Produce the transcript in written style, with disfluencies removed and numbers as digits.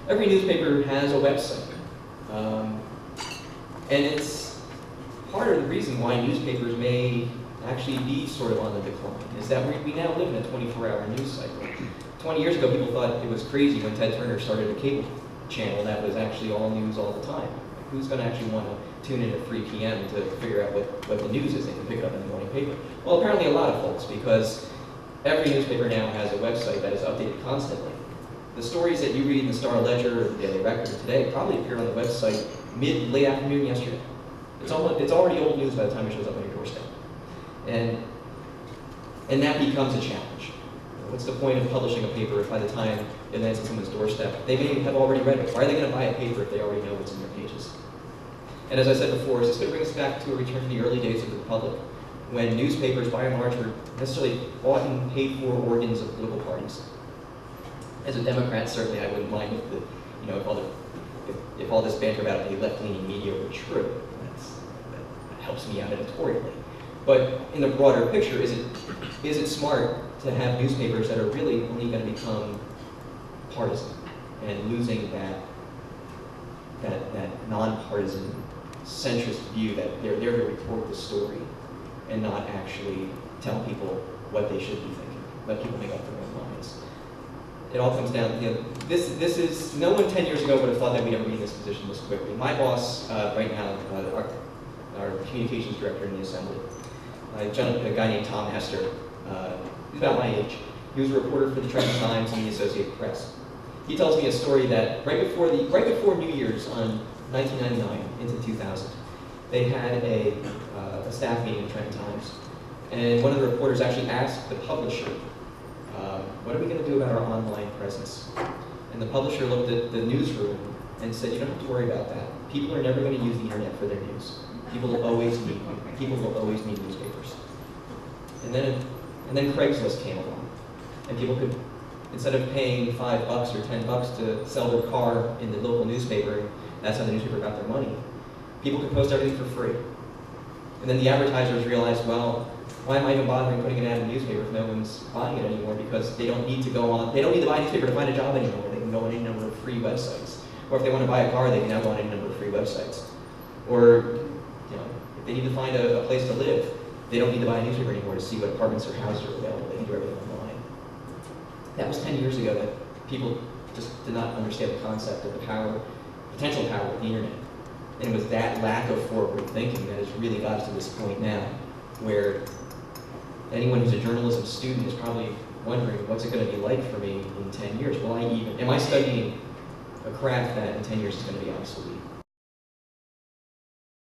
every newspaper has a website. And it's part of the reason why newspapers may actually be sort of on the decline, is that we now live in a 24-hour news cycle. 20 years ago, people thought it was crazy when Ted Turner started a cable channel that was actually all news all the time. Who's going to actually want to tune in at 3 p.m. to figure out what the news is? They can pick it up in the morning paper. Well, apparently a lot of folks, because every newspaper now has a website that is updated constantly. The stories that you read in the Star-Ledger or the Daily Record today probably appeared on the website late afternoon yesterday. It's already old news by the time it shows up on your doorstep. And that becomes a challenge. What's the point of publishing a paper if by the time it lands on someone's doorstep, they may have already read it? Why are they going to buy a paper if they already know what's in their pages? And as I said before, is this going to bring us back to a return to the early days of the Republic, when newspapers, by and large, were necessarily bought and paid for organs of political parties? As a Democrat, certainly I wouldn't mind if if all this banter about the left-leaning media were true. That helps me out editorially. But in the broader picture, is it smart to have newspapers that are really only going to become partisan and losing that nonpartisan centrist view that they're there to report the story and not actually tell people what they should be thinking, let people make up their own minds? It all comes down to, this is, no one 10 years ago would have thought that we'd ever be in this position this quickly. My boss right now, our communications director in the Assembly, a guy named Tom Hester, he's about my age. He was a reporter for the Trenton Times and the Associated Press. He tells me a story that right before New Year's on 1999 into 2000, they had a staff meeting in Trenton Times, and one of the reporters actually asked the publisher, what are we going to do about our online presence? And the publisher looked at the newsroom and said, you don't have to worry about that. People are never going to use the internet for their news. People will always need newspapers. And then Craigslist came along, and people could, instead of paying $5 or $10 to sell their car in the local newspaper, that's how the newspaper got their money, people could post everything for free. And then the advertisers realized, well, why am I even bothering putting an ad in the newspaper if no one's buying it anymore? Because they don't need to buy a newspaper to find a job anymore. They can go on any number of free websites. Or if they want to buy a car, they can now go on any number of free websites. Or, if they need to find a place to live, they don't need to buy a newspaper anymore to see what apartments or houses are available. They can do everything online. That was 10 years ago that people just did not understand the concept of the potential power of the internet. And it was that lack of forward thinking that has really got us to this point now, where anyone who's a journalism student is probably wondering, what's it going to be like for me in 10 years? Am I studying a craft that in 10 years is going to be obsolete?